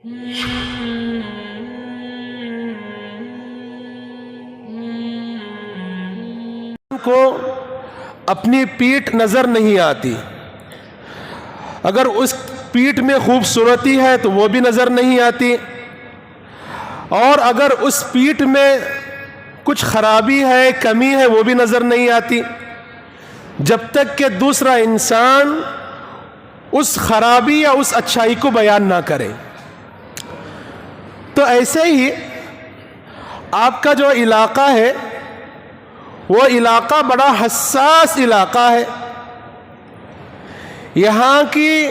کو اپنی پیٹھ نظر نہیں آتی، اگر اس پیٹھ میں خوبصورتی ہے تو وہ بھی نظر نہیں آتی، اور اگر اس پیٹھ میں کچھ خرابی ہے، کمی ہے، وہ بھی نظر نہیں آتی، جب تک کہ دوسرا انسان اس خرابی یا اس اچھائی کو بیان نہ کرے۔ تو ایسے ہی آپ کا جو علاقہ ہے وہ علاقہ بڑا حساس علاقہ ہے، یہاں کی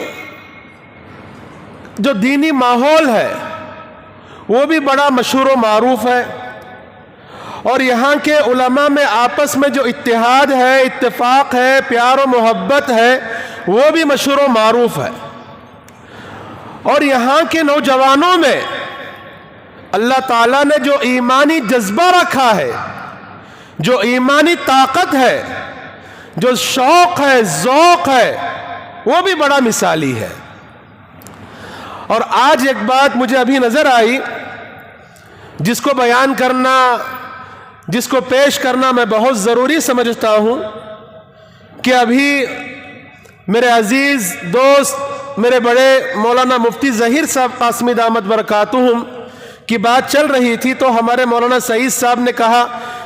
جو دینی ماحول ہے وہ بھی بڑا مشہور و معروف ہے، اور یہاں کے علماء میں آپس میں جو اتحاد ہے، اتفاق ہے، پیار و محبت ہے، وہ بھی مشہور و معروف ہے، اور یہاں کے نوجوانوں میں اللہ تعالیٰ نے جو ایمانی جذبہ رکھا ہے، جو ایمانی طاقت ہے، جو شوق ہے، ذوق ہے، وہ بھی بڑا مثالی ہے۔ اور آج ایک بات مجھے ابھی نظر آئی جس کو بیان کرنا، جس کو پیش کرنا میں بہت ضروری سمجھتا ہوں، کہ ابھی میرے عزیز دوست میرے بڑے مولانا مفتی ظہیر صاحب قاسمی دامت برکاتہم کی بات چل رہی تھی، تو ہمارے مولانا سعید صاحب نے کہا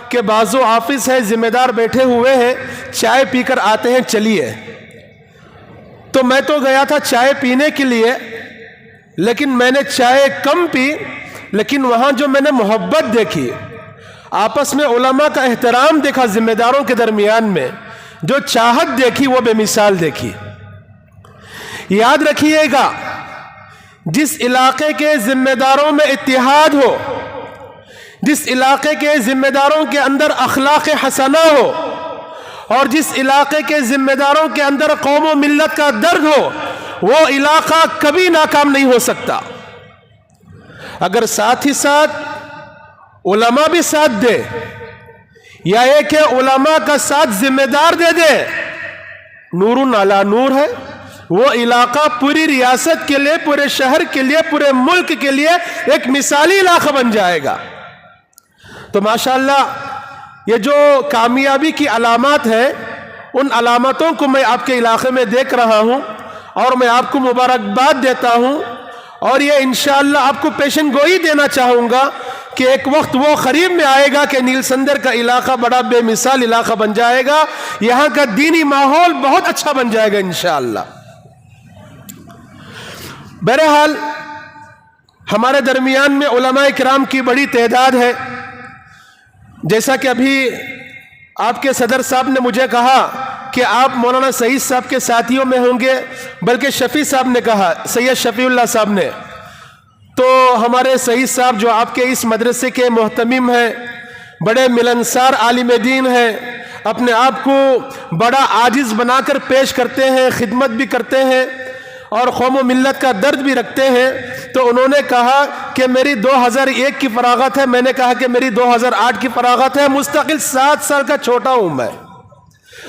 کہ بازو آفس ہے، ذمہ دار بیٹھے ہوئے ہیں، چائے پی کر آتے ہیں، چلیے۔ تو میں تو گیا تھا چائے پینے کے لیے، لیکن میں نے چائے کم پی، لیکن وہاں جو میں نے محبت دیکھی، آپس میں علماء کا احترام دیکھا، ذمہ داروں کے درمیان میں جو چاہت دیکھی، وہ بے مثال دیکھی۔ یاد رکھیے گا، جس علاقے کے ذمہ داروں میں اتحاد ہو، جس علاقے کے ذمہ داروں کے اندر اخلاق حسنہ ہو، اور جس علاقے کے ذمہ داروں کے اندر قوم و ملت کا درد ہو، وہ علاقہ کبھی ناکام نہیں ہو سکتا۔ اگر ساتھ ہی ساتھ علماء بھی ساتھ دے، یا ایک ہے علماء کا ساتھ ذمہ دار دے دے، نور علی نور ہے، وہ علاقہ پوری ریاست کے لیے، پورے شہر کے لیے، پورے ملک کے لیے ایک مثالی علاقہ بن جائے گا۔ تو ماشاءاللہ یہ جو کامیابی کی علامات ہیں، ان علامتوں کو میں آپ کے علاقے میں دیکھ رہا ہوں، اور میں آپ کو مبارکباد دیتا ہوں، اور یہ انشاءاللہ آپ کو پیشن گوئی دینا چاہوں گا کہ ایک وقت وہ قریب میں آئے گا کہ نیل سندر کا علاقہ بڑا بے مثال علاقہ بن جائے گا، یہاں کا دینی ماحول بہت اچھا بن جائے گا انشاءاللہ۔ بہرحال ہمارے درمیان میں علماء کرام کی بڑی تعداد ہے، جیسا کہ ابھی آپ کے صدر صاحب نے مجھے کہا کہ آپ مولانا سعید صاحب کے ساتھیوں میں ہوں گے، بلکہ شفیع صاحب نے کہا، سید شفیع اللہ صاحب نے، تو ہمارے سعید صاحب جو آپ کے اس مدرسے کے محتمم ہیں، بڑے ملنسار عالم دین ہیں، اپنے آپ کو بڑا عاجز بنا کر پیش کرتے ہیں، خدمت بھی کرتے ہیں، اور قوم و ملت کا درد بھی رکھتے ہیں، تو انہوں نے کہا کہ میری 2001 کی فراغت ہے، میں نے کہا کہ میری 2008 کی فراغت ہے، مستقل 7 سال کا چھوٹا ہوں میں۔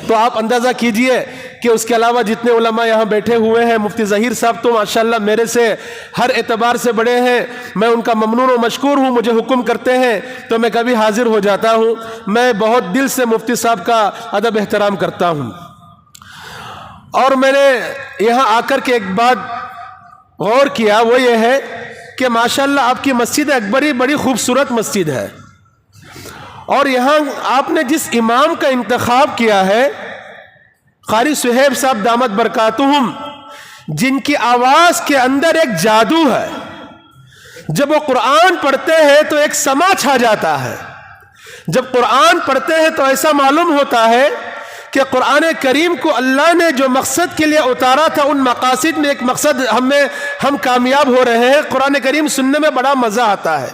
تو آپ اندازہ کیجئے کہ اس کے علاوہ جتنے علماء یہاں بیٹھے ہوئے ہیں، مفتی ظہیر صاحب تو ماشاءاللہ میرے سے ہر اعتبار سے بڑے ہیں، میں ان کا ممنون و مشکور ہوں، مجھے حکم کرتے ہیں تو میں کبھی حاضر ہو جاتا ہوں، میں بہت دل سے مفتی صاحب کا ادب احترام کرتا ہوں۔ اور میں نے یہاں آ کر کے ایک بات غور کیا، وہ یہ ہے کہ ماشاءاللہ آپ کی مسجد اکبری بڑی خوبصورت مسجد ہے، اور یہاں آپ نے جس امام کا انتخاب کیا ہے، قاری صہیب صاحب دامت برکاتہم، جن کی آواز کے اندر ایک جادو ہے، جب وہ قرآن پڑھتے ہیں تو ایک سما چھا جاتا ہے، جب قرآن پڑھتے ہیں تو ایسا معلوم ہوتا ہے کہ قرآن کریم کو اللہ نے جو مقصد کے لیے اتارا تھا، ان مقاصد میں ایک مقصد ہم کامیاب ہو رہے ہیں، قرآن کریم سننے میں بڑا مزہ آتا ہے۔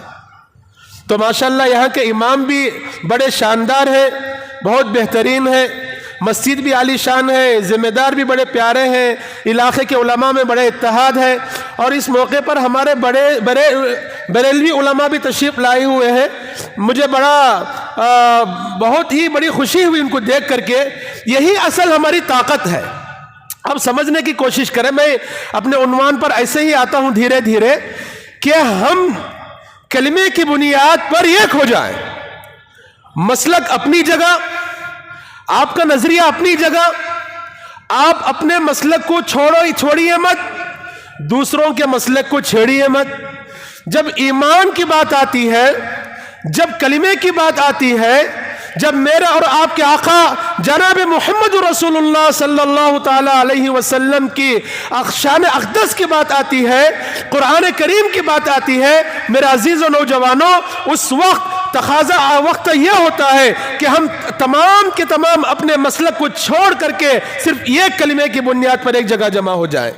تو ماشاءاللہ یہاں کے امام بھی بڑے شاندار ہیں، بہت بہترین ہیں، مسجد بھی عالی شان ہے، ذمہ دار بھی بڑے پیارے ہیں، علاقے کے علماء میں بڑے اتحاد ہے، اور اس موقع پر ہمارے بریلوی علماء بھی تشریف لائے ہوئے ہیں۔ مجھے بہت ہی بڑی خوشی ہوئی ان کو دیکھ کر کے، یہی اصل ہماری طاقت ہے۔ اب سمجھنے کی کوشش کریں، میں اپنے عنوان پر ایسے ہی آتا ہوں دھیرے دھیرے، کہ ہم کلمے کی بنیاد پر ایک ہو جائیں. مسلک اپنی جگہ, آپ کا نظریہ اپنی جگہ, آپ اپنے مسلک کو چھوڑیے مت, دوسروں کے مسلک کو چھیڑیے مت. جب ایمان کی بات آتی ہے, جب کلمے کی بات آتی ہے, جب میرے اور آپ کے آقا جناب محمد رسول اللہ صلی اللہ تعالی علیہ وسلم کی شان اقدس کی بات آتی ہے, قرآن کریم کی بات آتی ہے, میرے عزیز و نوجوانوں, اس وقت یہ ہوتا ہے کہ ہم تمام کے تمام اپنے مسلک کو چھوڑ کر کے صرف ایک کلمے کی بنیاد پر ایک جگہ جمع ہو جائیں.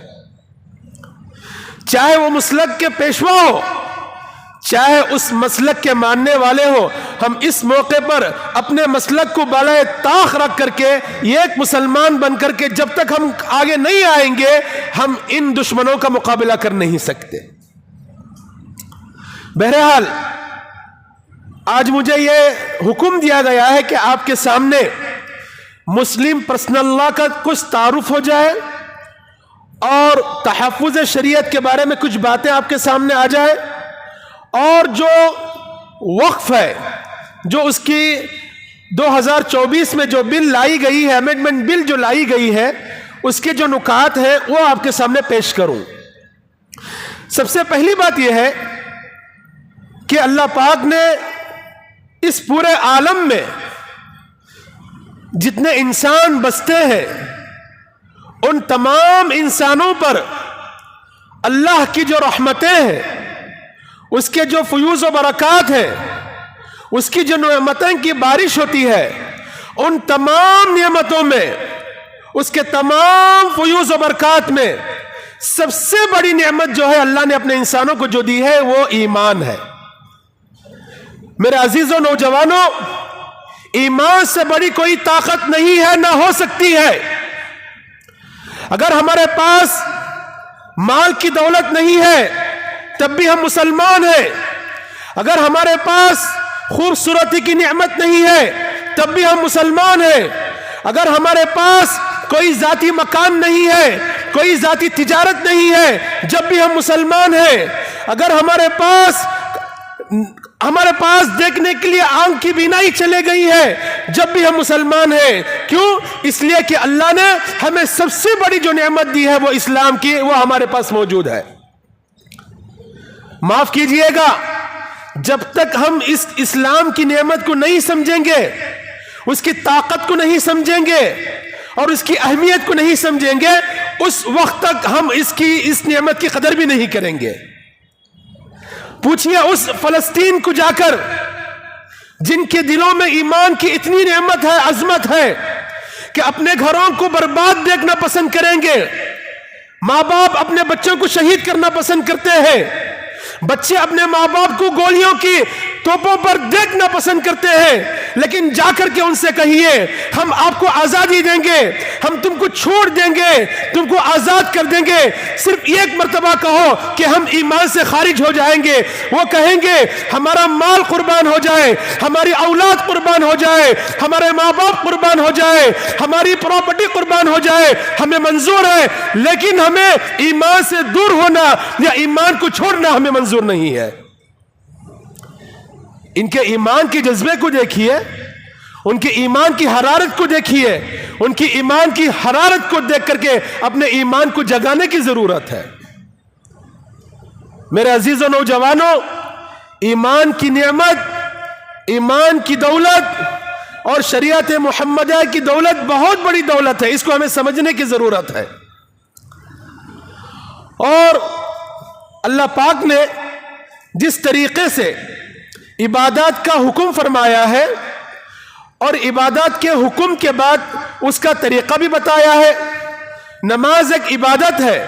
چاہے وہ مسلک کے پیشوا ہو, چاہے اس مسلک کے ماننے والے ہو, ہم اس موقع پر اپنے مسلک کو بالائے طاق رکھ کر کے ایک مسلمان بن کر کے جب تک ہم آگے نہیں آئیں گے, ہم ان دشمنوں کا مقابلہ کر نہیں سکتے. بہرحال آج مجھے یہ حکم دیا گیا ہے کہ آپ کے سامنے مسلم پرسنل لا کا کچھ تعارف ہو جائے اور تحفظ شریعت کے بارے میں کچھ باتیں آپ کے سامنے آ جائے, اور جو وقف ہے, جو اس کی 2024 میں جو بل لائی گئی ہے, امینڈمنٹ بل جو لائی گئی ہے, اس کے جو نکات ہیں وہ آپ کے سامنے پیش کروں. سب سے پہلی بات یہ ہے کہ اللہ پاک نے اس پورے عالم میں جتنے انسان بستے ہیں ان تمام انسانوں پر اللہ کی جو رحمتیں ہیں, اس کے جو فیوز و برکات ہیں, اس کی جو نعمتیں کی بارش ہوتی ہے, ان تمام نعمتوں میں, اس کے تمام فیوز و برکات میں سب سے بڑی نعمت جو ہے اللہ نے اپنے انسانوں کو جو دی ہے وہ ایمان ہے. میرے عزیزوں نوجوانوں, ایمان سے بڑی کوئی طاقت نہیں ہے, نہ ہو سکتی ہے. اگر ہمارے پاس مال کی دولت نہیں ہے تب بھی ہم مسلمان ہیں, اگر ہمارے پاس خوبصورتی کی نعمت نہیں ہے تب بھی ہم مسلمان ہیں, اگر ہمارے پاس کوئی ذاتی مکان نہیں ہے, کوئی ذاتی تجارت نہیں ہے, جب بھی ہم مسلمان ہیں, اگر ہمارے پاس دیکھنے کے لیے آنکھ کی بینائی چلے گئی ہے, جب بھی ہم مسلمان ہیں. کیوں؟ اس لیے کہ اللہ نے ہمیں سب سے بڑی جو نعمت دی ہے وہ اسلام کی, وہ ہمارے پاس موجود ہے. معاف کیجئے گا, جب تک ہم اس اسلام کی نعمت کو نہیں سمجھیں گے, اس کی طاقت کو نہیں سمجھیں گے اور اس کی اہمیت کو نہیں سمجھیں گے, اس وقت تک ہم اس نعمت کی قدر بھی نہیں کریں گے. پوچھئے اس فلسطین کو جا کر جن کے دلوں میں ایمان کی اتنی نعمت ہے, عظمت ہے کہ اپنے گھروں کو برباد دیکھنا پسند کریں گے. ماں باپ اپنے بچوں کو شہید کرنا پسند کرتے ہیں, بچے اپنے ماں باپ کو گولیوں کی توپوں پر دیکھنا پسند کرتے ہیں, لیکن جا کر کے ان سے کہیے ہم آپ کو آزادی دیں گے, ہم تم کو چھوڑ دیں گے, تم کو آزاد کر دیں گے, صرف ایک مرتبہ کہو کہ ہم ایمان سے خارج ہو جائیں گے. وہ کہیں گے ہمارا مال قربان ہو جائے, ہماری اولاد قربان ہو جائے, ہمارے ماں باپ قربان ہو جائے, ہماری پراپرٹی قربان ہو جائے, ہمیں منظور ہے, لیکن ہمیں ایمان سے دور ہونا یا ایمان کو چھوڑنا ہمیں منظور نہیں ہے. ان کے ایمان کے جذبے کو دیکھیے, ان کے ایمان کی حرارت کو دیکھیے, ان کی ایمان کی حرارت کو دیکھ کر کے اپنے ایمان کو جگانے کی ضرورت ہے. میرے عزیز و نوجوانوں, ایمان کی نعمت, ایمان کی دولت اور شریعت محمدیہ کی دولت بہت بڑی دولت ہے, اس کو ہمیں سمجھنے کی ضرورت ہے. اور اللہ پاک نے جس طریقے سے عبادات کا حکم فرمایا ہے اور عبادات کے حکم کے بعد اس کا طریقہ بھی بتایا ہے. نماز ایک عبادت ہے,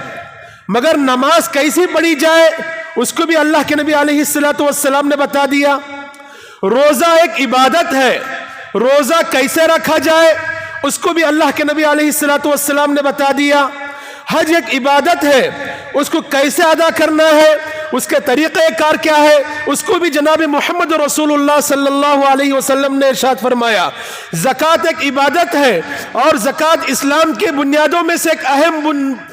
مگر نماز کیسی پڑھی جائے اس کو بھی اللہ کے نبی علیہ السلام نے بتا دیا. روزہ ایک عبادت ہے, روزہ کیسے رکھا جائے اس کو بھی اللہ کے نبی علیہ السلام نے بتا دیا. حج ایک عبادت ہے, اس کو کیسے ادا کرنا ہے, اس کے طریقہ کار کیا ہے, اس کو بھی جناب محمد رسول اللہ صلی اللہ علیہ وسلم نے ارشاد فرمایا. زکوٰۃ ایک عبادت ہے اور زکوٰۃ اسلام کے بنیادوں میں سے ایک اہم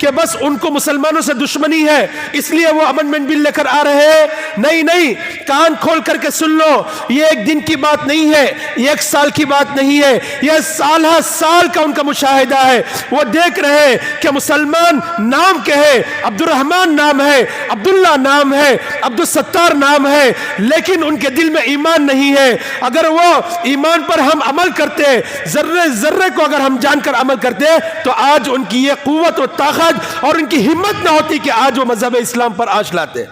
کہ بس ان کو مسلمانوں سے دشمنی ہے اس لیے وہ امنڈمنٹ بل لے کر آ رہے ہیں. نہیں نہیں، کان کھول کر کے سن لو، یہ ایک دن کی بات نہیں ہے، یہ ایک سال کی بات نہیں ہے، یہ سالہ سال کا ان کا مشاہدہ ہے. وہ دیکھ رہے ہیں کہ مسلمان نام کہے، عبد الرحمن نام ہے، عبداللہ نام ہے، عبد الستار نام ہے، لیکن ان کے دل میں ایمان نہیں ہے. اگر وہ ایمان پر ہم عمل کرتے، ذرے ذرے کو اگر ہم جان کر عمل کرتے، تو آج ان کی یہ قوت و طاقت اور ان کی ہمت نہ ہوتی کہ آج وہ مذہب اسلام پر آنچ لاتے.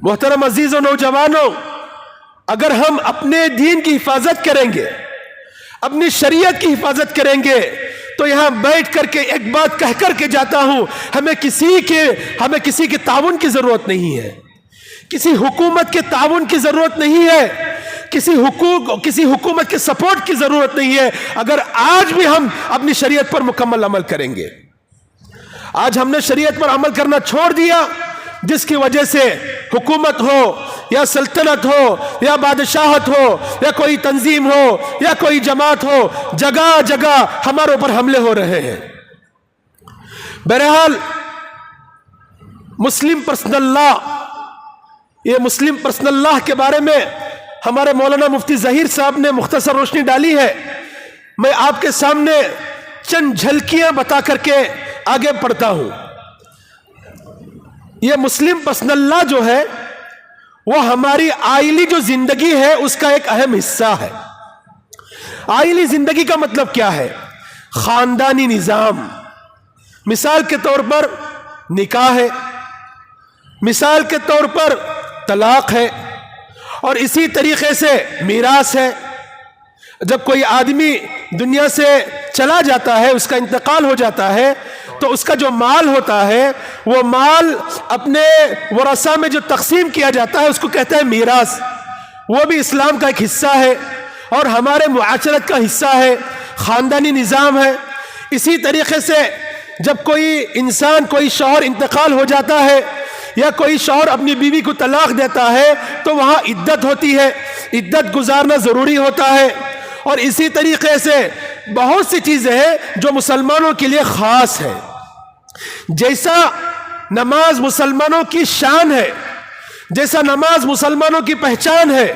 محترم عزیز و نوجوانوں، اگر ہم اپنے دین کی حفاظت کریں گے، اپنی شریعت کی حفاظت کریں گے، تو یہاں بیٹھ کر کے ایک بات کہہ کر کے جاتا ہوں، ہمیں کسی کے تعاون کی ضرورت نہیں ہے، کسی حکومت کے تعاون کی ضرورت نہیں ہے، کسی حکومت کے سپورٹ کی ضرورت نہیں ہے. اگر آج بھی ہم اپنی شریعت پر مکمل عمل کریں گے. آج ہم نے شریعت پر عمل کرنا چھوڑ دیا، جس کی وجہ سے حکومت ہو یا سلطنت ہو یا بادشاہت ہو یا کوئی تنظیم ہو یا کوئی جماعت ہو، جگہ جگہ ہمارے اوپر حملے ہو رہے ہیں. بہرحال مسلم پرسنل لا، یہ مسلم پرسنل لا کے بارے میں ہمارے مولانا مفتی ظہیر صاحب نے مختصر روشنی ڈالی ہے. میں آپ کے سامنے چند جھلکیاں بتا کر کے آگے پڑھتا ہوں. یہ مسلم پرسنل لا جو ہے وہ ہماری آئلی جو زندگی ہے اس کا ایک اہم حصہ ہے. آئلی زندگی کا مطلب کیا ہے؟ خاندانی نظام. مثال کے طور پر نکاح ہے، مثال کے طور پر طلاق ہے، اور اسی طریقے سے میراث ہے. جب کوئی آدمی دنیا سے چلا جاتا ہے، اس کا انتقال ہو جاتا ہے، تو اس کا جو مال ہوتا ہے وہ مال اپنے ورثاء میں جو تقسیم کیا جاتا ہے اس کو کہتے ہیں میراث. وہ بھی اسلام کا ایک حصہ ہے اور ہمارے معاشرت کا حصہ ہے، خاندانی نظام ہے. اسی طریقے سے جب کوئی انسان، کوئی شوہر انتقال ہو جاتا ہے یا کوئی شوہر اپنی بیوی کو طلاق دیتا ہے تو وہاں عدت ہوتی ہے، عدت گزارنا ضروری ہوتا ہے. اور اسی طریقے سے بہت سی چیزیں ہیں جو مسلمانوں کے لیے خاص ہے. جیسا نماز مسلمانوں کی شان ہے، جیسا نماز مسلمانوں کی پہچان ہے،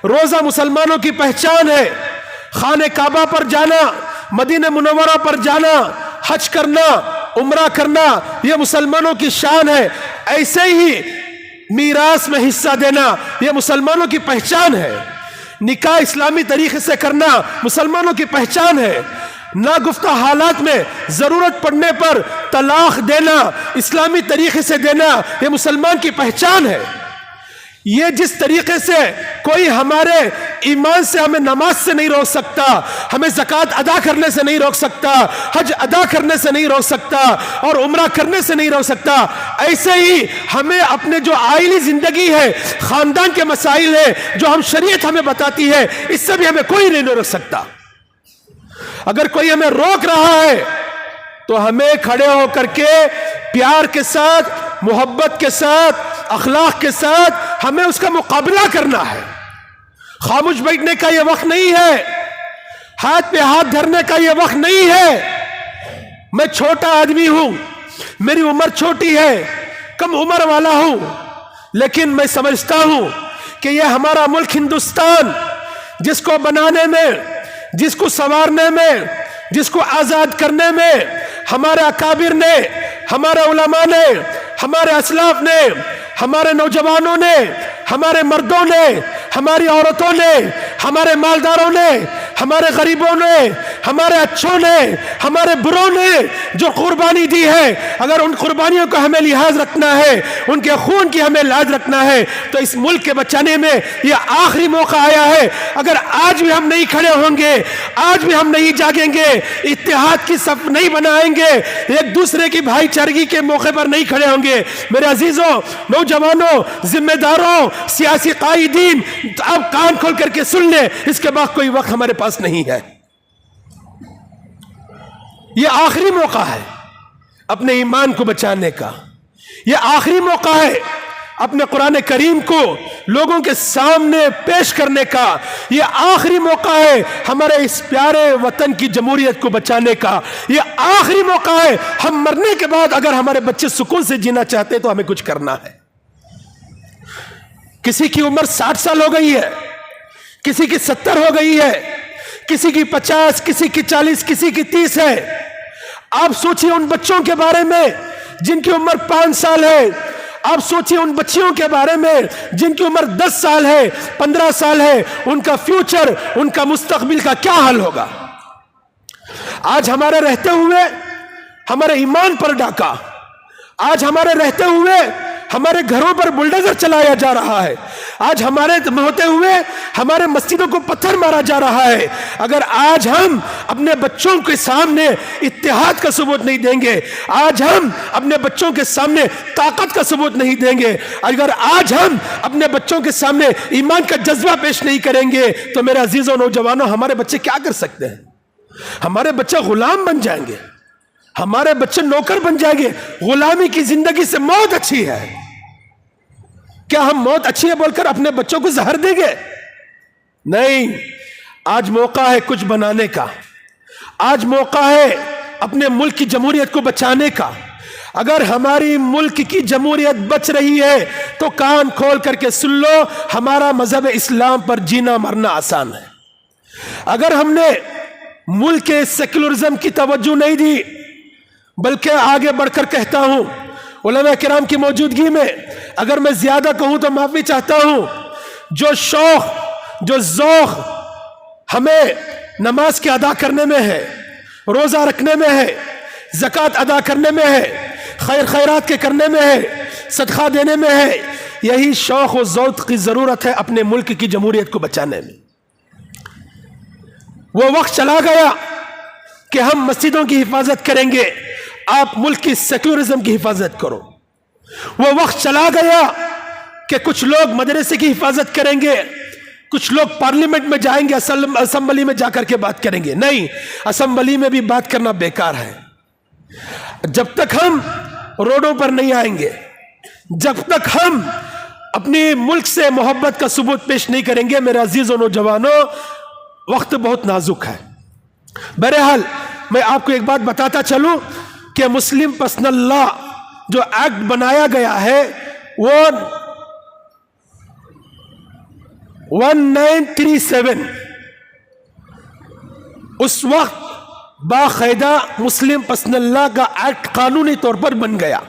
روزہ مسلمانوں کی پہچان ہے، خانہ کعبہ پر جانا، مدینہ منورہ پر جانا، حج کرنا، عمرہ کرنا، یہ مسلمانوں کی شان ہے. ایسے ہی میراث میں حصہ دینا یہ مسلمانوں کی پہچان ہے. نکاح اسلامی طریقے سے کرنا مسلمانوں کی پہچان ہے. ناگفتہ حالات میں ضرورت پڑنے پر طلاق دینا اسلامی طریقے سے دینا یہ مسلمان کی پہچان ہے. یہ جس طریقے سے کوئی ہمارے ایمان سے ہمیں نماز سے نہیں روک سکتا، ہمیں زکوٰۃ ادا کرنے سے نہیں روک سکتا، حج ادا کرنے سے نہیں روک سکتا اور عمرہ کرنے سے نہیں روک سکتا، ایسے ہی ہمیں اپنے جو آئلی زندگی ہے، خاندان کے مسائل ہیں جو ہم شریعت ہمیں بتاتی ہے، اس سے بھی ہمیں کوئی نہیں روک سکتا. اگر کوئی ہمیں روک رہا ہے تو ہمیں کھڑے ہو کر کے پیار کے ساتھ، محبت کے ساتھ، اخلاق کے ساتھ ہمیں اس کا مقابلہ کرنا ہے. خاموش بیٹھنے کا یہ وقت نہیں ہے، ہاتھ پہ ہاتھ دھرنے کا یہ وقت نہیں ہے. میں چھوٹا آدمی ہوں، میری عمر چھوٹی ہے، کم عمر والا ہوں، لیکن میں سمجھتا ہوں کہ یہ ہمارا ملک ہندوستان، جس کو بنانے میں، جس کو سنوارنے میں، جس کو آزاد کرنے میں ہمارے اکابر نے، ہمارے علماء نے، ہمارے اسلاف نے، ہمارے نوجوانوں نے، ہمارے مردوں نے، ہماری عورتوں نے، ہمارے مالداروں نے، ہمارے غریبوں نے، ہمارے اچھوں نے، ہمارے بروں نے جو قربانی دی ہے، اگر ان قربانیوں کا ہمیں لحاظ رکھنا ہے، ان کے خون کی ہمیں لاج رکھنا ہے، تو اس ملک کے بچانے میں یہ آخری موقع آیا ہے. اگر آج بھی ہم نہیں کھڑے ہوں گے، آج بھی ہم نہیں جاگیں گے، اتحاد کی صف نہیں بنائیں گے، ایک دوسرے کی بھائی چارگی کے موقع پر نہیں کھڑے ہوں گے. میرے عزیزوں، نوجوانوں، ذمہ داروں، سیاسی قائدین، اب کان کھول کر کے سن لیں، اس کے بعد کوئی وقت ہمارے پاس نہیں ہے. یہ آخری موقع ہے اپنے ایمان کو بچانے کا. یہ آخری موقع ہے اپنے قرآن کریم کو لوگوں کے سامنے پیش کرنے کا، یہ آخری موقع ہے ہمارے اس پیارے وطن کی جمہوریت کو بچانے کا، یہ آخری موقع ہے۔ ہم مرنے کے بعد اگر ہمارے بچے سکون سے جینا چاہتے ہیں تو ہمیں کچھ کرنا ہے۔ کسی کی عمر 60 سال ہو گئی ہے، کسی کی 70 ہو گئی ہے، کسی کی 50، کسی کی 40، کسی کی 30 ہے۔ آپ سوچئے ان بچوں کے بارے میں جن کی عمر 5 سال ہے، آپ سوچئے ان بچیوں کے بارے میں جن کی عمر 10 سال ہے، 15 سال ہے، ان کا فیوچر، ان کا مستقبل کا کیا حل ہوگا؟ آج ہمارے رہتے ہوئے ہمارے ایمان پر ڈاکہ، آج ہمارے رہتے ہوئے ہمارے گھروں پر بلڈوزر چلایا جا رہا ہے، آج ہمارے ہوتے ہوئے ہمارے مسجدوں کو پتھر مارا جا رہا ہے۔ اگر آج ہم اپنے بچوں کے سامنے اتحاد کا ثبوت نہیں دیں گے، آج ہم اپنے بچوں کے سامنے طاقت کا ثبوت نہیں دیں گے، اگر آج ہم اپنے بچوں کے سامنے ایمان کا جذبہ پیش نہیں کریں گے تو میرے عزیزوں نوجوانوں، ہمارے بچے کیا کر سکتے ہیں؟ ہمارے بچے غلام بن جائیں گے، ہمارے بچے نوکر بن جائیں گے۔ غلامی کی زندگی سے موت اچھی ہے۔ کیا ہم موت اچھی ہے بول کر اپنے بچوں کو زہر دیں گے؟ نہیں، آج موقع ہے کچھ بنانے کا، آج موقع ہے اپنے ملک کی جمہوریت کو بچانے کا۔ اگر ہماری ملک کی جمہوریت بچ رہی ہے تو کان کھول کر کے سن لو، ہمارا مذہب اسلام پر جینا مرنا آسان ہے۔ اگر ہم نے ملک کے سیکولرزم کی توجہ نہیں دی، بلکہ آگے بڑھ کر کہتا ہوں علماء کرام کی موجودگی میں، اگر میں زیادہ کہوں تو معافی چاہتا ہوں، جو شوق، جو ذوق ہمیں نماز کے ادا کرنے میں ہے، روزہ رکھنے میں ہے، زکوٰۃ ادا کرنے میں ہے، خیرات کے کرنے میں ہے، صدقہ دینے میں ہے، یہی شوق و ذوق کی ضرورت ہے اپنے ملک کی جمہوریت کو بچانے میں۔ وہ وقت چلا گیا کہ ہم مسجدوں کی حفاظت کریں گے، آپ ملک کی سیکولرزم کی حفاظت کرو۔ وہ وقت چلا گیا کہ کچھ لوگ مدرسے کی حفاظت کریں گے، کچھ لوگ پارلیمنٹ میں جائیں گے، اسمبلی میں جا کر کے بات کریں گے۔ نہیں، اسمبلی میں بھی بات کرنا بیکار ہے۔ جب تک ہم روڈوں پر نہیں آئیں گے، جب تک ہم اپنی ملک سے محبت کا ثبوت پیش نہیں کریں گے، میرے عزیز و نوجوانوں، وقت بہت نازک ہے۔ بہرحال میں آپ کو ایک بات بتاتا چلوں کہ مسلم پرسنل لا جو ایکٹ بنایا گیا ہے وہ 1937 اس وقت باقاعدہ مسلم پرسنل لا کا ایکٹ قانونی طور پر بن گیا۔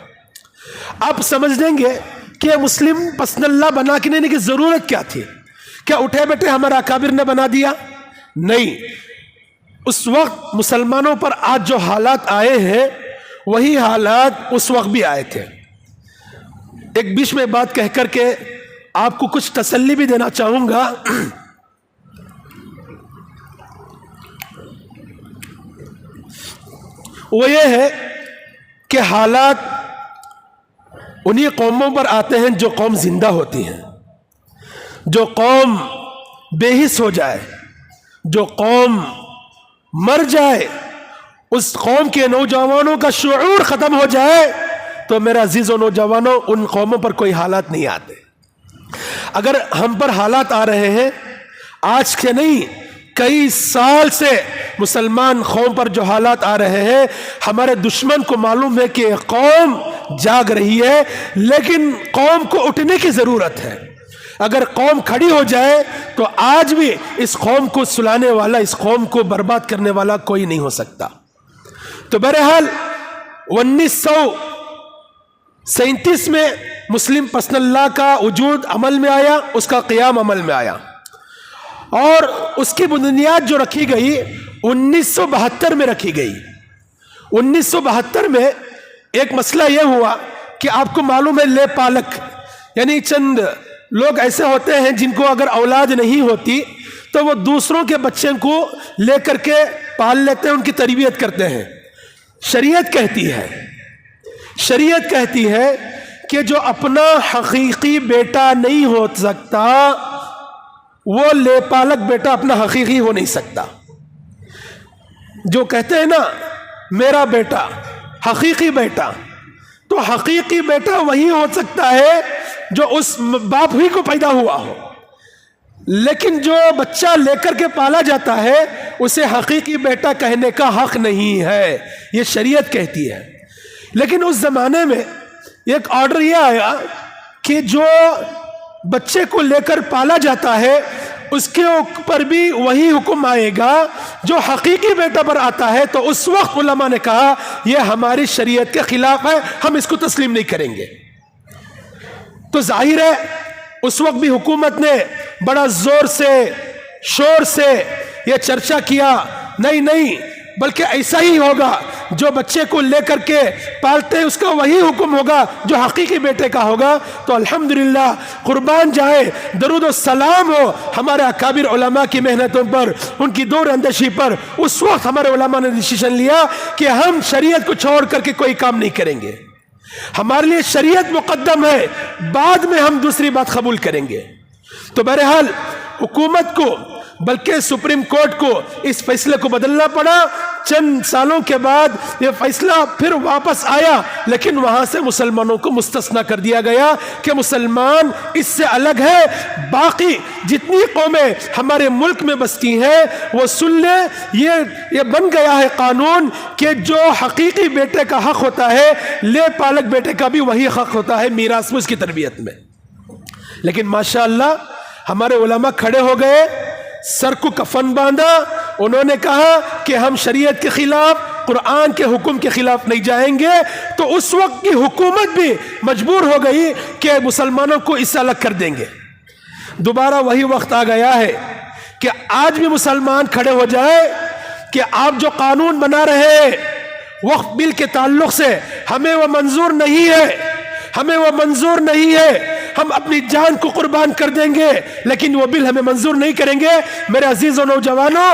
آپ سمجھ لیں گے کہ مسلم پرسنل لا بنا کے کی ضرورت کیا تھی؟ کیا اٹھے بیٹھے ہمارا اکابر نے بنا دیا؟ نہیں، اس وقت مسلمانوں پر آج جو حالات آئے ہیں وہی حالات اس وقت بھی آئے تھے۔ ایک بیچ میں بات کہہ کر کے آپ کو کچھ تسلی بھی دینا چاہوں گا۔ وہ یہ ہے کہ حالات انہی قوموں پر آتے ہیں جو قوم زندہ ہوتی ہیں، جو قوم بے حس ہو جائے، جو قوم مر جائے، اس قوم کے نوجوانوں کا شعور ختم ہو جائے تو میرا عزیز و نوجوانوں ان قوموں پر کوئی حالات نہیں آتے۔ اگر ہم پر حالات آ رہے ہیں، آج کے نہیں کئی سال سے مسلمان قوم پر جو حالات آ رہے ہیں، ہمارے دشمن کو معلوم ہے کہ قوم جاگ رہی ہے، لیکن قوم کو اٹھنے کی ضرورت ہے۔ اگر قوم کھڑی ہو جائے تو آج بھی اس قوم کو سلانے والا، اس قوم کو برباد کرنے والا کوئی نہیں ہو سکتا۔ تو بہرحال 1937 میں مسلم پرسنل لا کا وجود عمل میں آیا، اس کا قیام عمل میں آیا، اور اس کی بنیاد جو رکھی گئی 1972 میں رکھی گئی۔ 1972 میں ایک مسئلہ یہ ہوا کہ آپ کو معلوم ہے لے پالک، یعنی چند لوگ ایسے ہوتے ہیں جن کو اگر اولاد نہیں ہوتی تو وہ دوسروں کے بچے کو لے کر کے پال لیتے ہیں، ان کی تربیت کرتے ہیں۔ شریعت کہتی ہے کہ جو اپنا حقیقی بیٹا نہیں ہو سکتا وہ لے پالک بیٹا اپنا حقیقی ہو نہیں سکتا۔ جو کہتے ہیں نا میرا بیٹا، حقیقی بیٹا، تو حقیقی بیٹا وہی ہو سکتا ہے جو اس باپ ہی کو پیدا ہوا ہو، لیکن جو بچہ لے کر کے پالا جاتا ہے اسے حقیقی بیٹا کہنے کا حق نہیں ہے، یہ شریعت کہتی ہے۔ لیکن اس زمانے میں ایک آرڈر یہ آیا کہ جو بچے کو لے کر پالا جاتا ہے اس کے اوپر بھی وہی حکم آئے گا جو حقیقی بیٹا پر آتا ہے۔ تو اس وقت علماء نے کہا یہ ہماری شریعت کے خلاف ہے، ہم اس کو تسلیم نہیں کریں گے۔ تو ظاہر ہے اس وقت بھی حکومت نے بڑا زور سے شور سے یہ چرچا کیا، نہیں بلکہ ایسا ہی ہوگا، جو بچے کو لے کر کے پالتے ہیں اس کا وہی حکم ہوگا جو حقیقی بیٹے کا ہوگا۔ تو الحمدللہ قربان جائے، درود و سلام ہو ہمارے اکابر علماء کی محنتوں پر، ان کی دور اندیشی پر۔ اس وقت ہمارے علماء نے ڈیسیژن لیا کہ ہم شریعت کو چھوڑ کر کے کوئی کام نہیں کریں گے، ہمارے لیے شریعت مقدم ہے، بعد میں ہم دوسری بات قبول کریں گے۔ تو بہرحال حکومت کو بلکہ سپریم کورٹ کو اس فیصلے کو بدلنا پڑا۔ چند سالوں کے بعد یہ فیصلہ پھر واپس آیا، لیکن وہاں سے مسلمانوں کو مستثنیٰ کر دیا گیا کہ مسلمان اس سے الگ ہے، باقی جتنی قومیں ہمارے ملک میں بستی ہیں وہ سن لیں، یہ بن گیا ہے قانون کہ جو حقیقی بیٹے کا حق ہوتا ہے لے پالک بیٹے کا بھی وہی حق ہوتا ہے میراث میں، اس کی تربیت میں۔ لیکن ماشاءاللہ ہمارے علماء کھڑے ہو گئے، سر کو کفن باندھا، انہوں نے کہا کہ ہم شریعت کے خلاف، قرآن کے حکم کے خلاف نہیں جائیں گے۔ تو اس وقت کی حکومت بھی مجبور ہو گئی کہ مسلمانوں کو اس سے الگ کر دیں گے۔ دوبارہ وہی وقت آ گیا ہے کہ آج بھی مسلمان کھڑے ہو جائے کہ آپ جو قانون بنا رہے ہیں وقف بل کے تعلق سے ہمیں وہ منظور نہیں ہے، ہمیں وہ منظور نہیں ہے، ہم اپنی جان کو قربان کر دیں گے لیکن وہ بل ہمیں منظور نہیں کریں گے۔ میرے عزیز و نوجوانوں،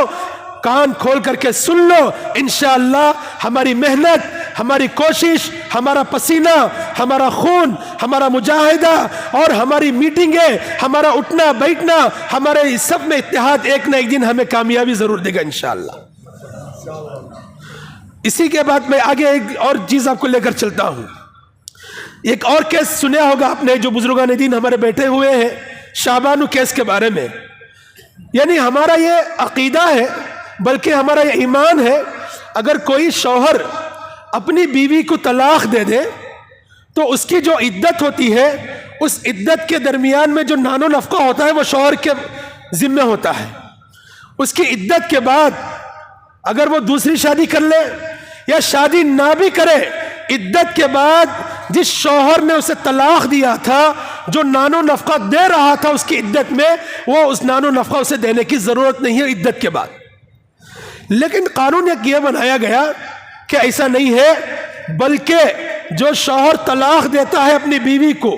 کان کھول کر کے سن لو، انشاءاللہ ہماری محنت، ہماری کوشش، ہمارا پسینہ، ہمارا خون، ہمارا مجاہدہ اور ہماری میٹنگیں، ہمارا اٹھنا بیٹھنا، ہمارے سب میں اتحاد ایک نہ ایک دن ہمیں کامیابی ضرور دے گا انشاءاللہ۔ اسی کے بعد میں آگے ایک اور چیز آپ کو لے کر چلتا ہوں۔ ایک اور کیس سنیا ہوگا آپ نے جو بزرگان دین ہمارے بیٹھے ہوئے ہیں، شعبانو کیس کے بارے میں۔ یعنی ہمارا یہ عقیدہ ہے، بلکہ ہمارا یہ ایمان ہے، اگر کوئی شوہر اپنی بیوی کو طلاق دے دے تو اس کی جو عدت ہوتی ہے، اس عدت کے درمیان میں جو نان و نفقہ ہوتا ہے وہ شوہر کے ذمہ ہوتا ہے۔ اس کی عدت کے بعد اگر وہ دوسری شادی کر لے یا شادی نہ بھی کرے، عدت کے بعد جس شوہر نے اسے طلاق دیا تھا، جو نان و نفقہ دے رہا تھا اس کی عدت میں، وہ اس نان و نفقہ اسے دینے کی ضرورت نہیں ہے عدت کے بعد۔ لیکن قانون یہ بنایا گیا کہ ایسا نہیں ہے، بلکہ جو شوہر طلاق دیتا ہے اپنی بیوی کو،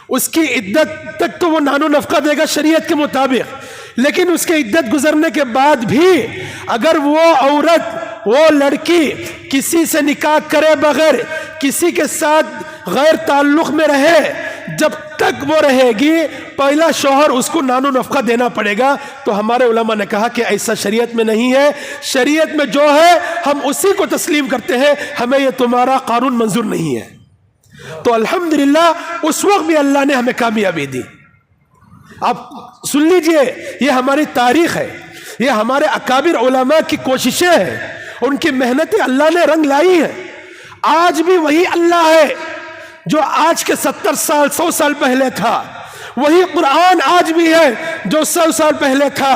اس کی عدت تک تو وہ نان و نفقہ دے گا شریعت کے مطابق، لیکن اس کی عدت گزرنے کے بعد بھی اگر وہ عورت، وہ لڑکی کسی سے نکاح کرے بغیر، کسی کے ساتھ غیر تعلق میں رہے، جب تک وہ رہے گی پہلا شوہر اس کو نان و نفقہ دینا پڑے گا۔ تو ہمارے علماء نے کہا کہ ایسا شریعت میں نہیں ہے، شریعت میں جو ہے ہم اسی کو تسلیم کرتے ہیں، ہمیں یہ تمہارا قانون منظور نہیں ہے۔ تو الحمدللہ اس وقت بھی اللہ نے ہمیں کامیابی دی۔ آپ سن لیجئے، یہ ہماری تاریخ ہے، یہ ہمارے اکابر علماء کی کوششیں ہیں، ان کی محنتیں اللہ نے رنگ لائی ہیں۔ آج بھی وہی اللہ ہے جو آج کے 70 سال 100 سال پہلے تھا، وہی قرآن آج بھی ہے جو 100 سال پہلے تھا۔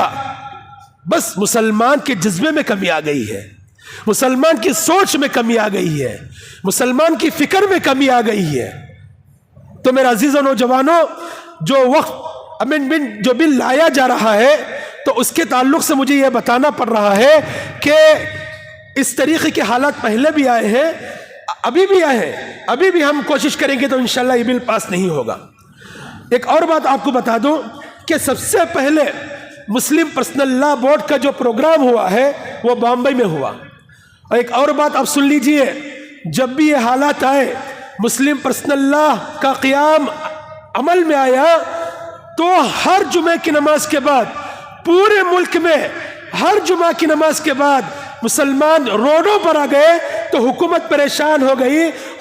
بس مسلمان کے جذبے میں کمی آ گئی ہے، مسلمان کی سوچ میں کمی آ گئی ہے، مسلمان کی فکر میں کمی آ گئی ہے۔ تو میرے عزیز و نوجوانوں، جو وقت امینڈمنٹ جو بل لایا جا رہا ہے، تو اس کے تعلق سے مجھے یہ بتانا پڑ رہا ہے کہ اس طریقے کے حالات پہلے بھی آئے ہیں، ابھی بھی آئے ہیں، ابھی بھی ہم کوشش کریں گے تو انشاءاللہ یہ بل پاس نہیں ہوگا۔ ایک اور بات آپ کو بتا دوں کہ سب سے پہلے مسلم پرسنل لا بورڈ کا جو پروگرام ہوا ہے وہ بامبئی میں ہوا۔ اور ایک اور بات آپ سن لیجئے، جب بھی یہ حالات آئے، مسلم پرسنل لا کا قیام عمل میں آیا، تو ہر جمعہ کی نماز کے بعد پورے ملک میں ہر جمعہ کی نماز کے بعد مسلمان روڈوں پر آ گئے، تو حکومت پریشان ہو گئی،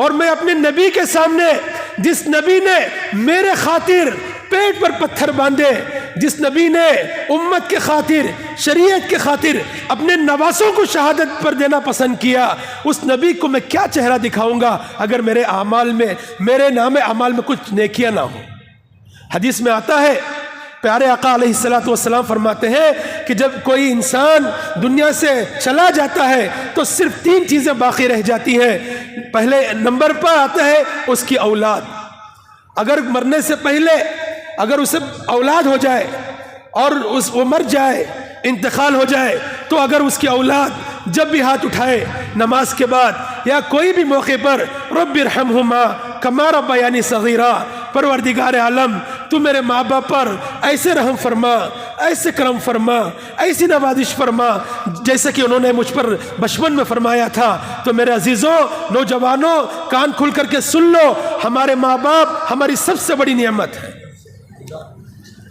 اور میں اپنے نبی کے سامنے، جس نبی نے میرے خاطر پیٹ پر پتھر باندھے، جس نبی نے امت کے خاطر، شریعت کے خاطر اپنے نواسوں کو شہادت پر دینا پسند کیا، اس نبی کو میں کیا چہرہ دکھاؤں گا اگر میرے اعمال میں، میرے نام اعمال میں کچھ نیکیاں نہ ہوں۔ حدیث میں آتا ہے، پیارے آقا علیہ السلام فرماتے ہیں کہ جب کوئی انسان دنیا سے چلا جاتا ہے تو صرف 3 چیزیں باقی رہ جاتی ہیں۔ پہلے نمبر پر آتا ہے اس کی اولاد۔ اگر مرنے سے پہلے اگر اسے اولاد ہو جائے اور وہ مر جائے، انتقال ہو جائے، تو اگر اس کی اولاد جب بھی ہاتھ اٹھائے نماز کے بعد یا کوئی بھی موقع پر، رب ارحمہما کما ربیانی صغیرا، پروردگار عالم تو میرے ماں باپ پر ایسے رحم فرما، ایسے کرم فرما، ایسی نوازش فرما جیسے کہ انہوں نے مجھ پر بچپن میں فرمایا تھا۔ تو میرے عزیزوں، نوجوانوں، کان کھل کر کے سن لو، ہمارے ماں باپ ہماری سب سے بڑی نعمت ہے۔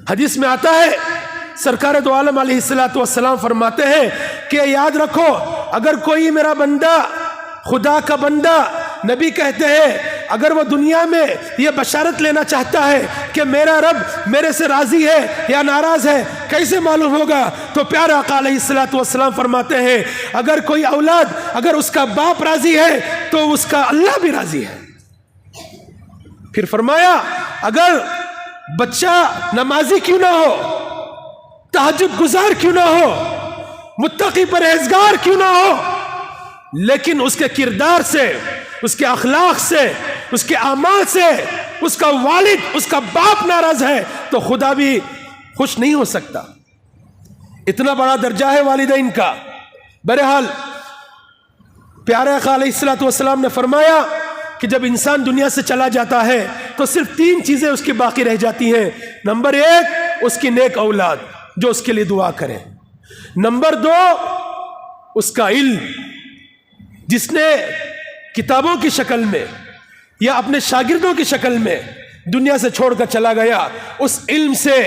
حدیث میں آتا ہے، سرکار دو عالم علیہ السلام فرماتے ہیں کہ یاد رکھو، اگر کوئی میرا بندہ، خدا کا بندہ، نبی کہتے ہیں، اگر وہ دنیا میں یہ بشارت لینا چاہتا ہے کہ میرا رب میرے سے راضی ہے یا ناراض ہے، کیسے معلوم ہوگا؟ تو پیارے آقا علیہ السلام فرماتے ہیں، اگر کوئی اولاد، اگر اس کا باپ راضی ہے تو اس کا اللہ بھی راضی ہے۔ پھر فرمایا، اگر بچہ نمازی کیوں نہ ہو، تہجد گزار کیوں نہ ہو، متقی پرہیزگار کیوں نہ ہو، لیکن اس کے کردار سے، اس کے اخلاق سے، اس کے اعمال سے اس کا والد، اس کا باپ ناراض ہے تو خدا بھی خوش نہیں ہو سکتا۔ اتنا بڑا درجہ ہے والدین کا۔ بہرحال پیارے آقا علیہ السلام نے فرمایا کہ جب انسان دنیا سے چلا جاتا ہے تو صرف 3 چیزیں اس کی باقی رہ جاتی ہیں۔ نمبر 1، اس کی نیک اولاد جو اس کے لیے دعا کرے۔ نمبر 2، اس کا علم، جس نے کتابوں کی شکل میں یا اپنے شاگردوں کی شکل میں دنیا سے چھوڑ کر چلا گیا، اس علم سے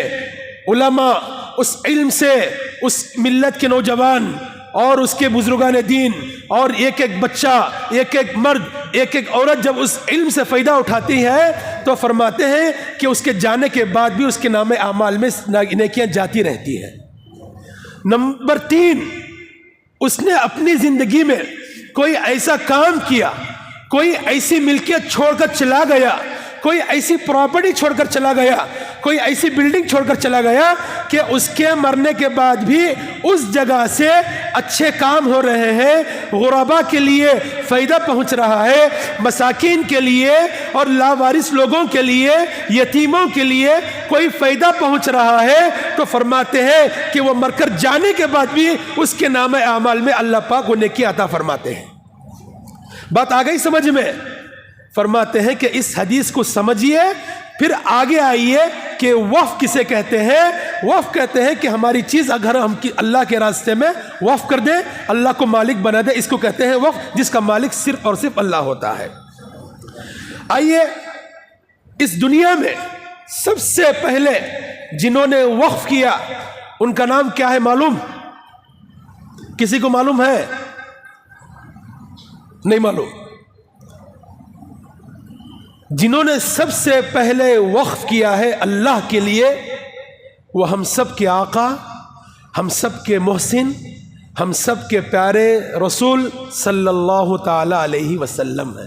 علماء، اس علم سے اس ملت کے نوجوان اور اس کے بزرگان دین اور ایک ایک بچہ، ایک ایک مرد، ایک ایک عورت جب اس علم سے فائدہ اٹھاتی ہے تو فرماتے ہیں کہ اس کے جانے کے بعد بھی اس کے نام اعمال میں نیکیاں جاتی رہتی ہیں۔ نمبر 3، اس نے اپنی زندگی میں کوئی ایسا کام کیا، کوئی ایسی ملکیت چھوڑ کر چلا گیا، کوئی ایسی پراپرٹی چھوڑ کر چلا گیا، کوئی ایسی بلڈنگ چھوڑ کر چلا گیا کہ اس کے مرنے کے بعد بھی اس جگہ سے اچھے کام ہو رہے ہیں، غربا کے لیے فائدہ پہنچ رہا ہے، مساکین کے لیے اور لاوارث لوگوں کے لیے، یتیموں کے لیے کوئی فائدہ پہنچ رہا ہے، تو فرماتے ہیں کہ وہ مر کر جانے کے بعد بھی اس کے نام اعمال میں اللہ پاک وہ نیکی عطا فرماتے ہیں۔ بات آ گئی سمجھ میں؟ فرماتے ہیں کہ اس حدیث کو سمجھیے، پھر آگے آئیے کہ وقف کسے کہتے ہیں۔ وقف کہتے ہیں کہ ہماری چیز اگر ہم اللہ کے راستے میں وقف کر دیں، اللہ کو مالک بنا دیں، اس کو کہتے ہیں وقف، جس کا مالک صرف اور صرف اللہ ہوتا ہے۔ آئیے، اس دنیا میں سب سے پہلے جنہوں نے وقف کیا ان کا نام کیا ہے معلوم؟ کسی کو معلوم ہے؟ نہیں معلوم؟ جنہوں نے سب سے پہلے وقف کیا ہے اللہ کے لیے، وہ ہم سب کے آقا، ہم سب کے محسن، ہم سب کے پیارے رسول صلی اللہ تعالی علیہ وسلم ہیں۔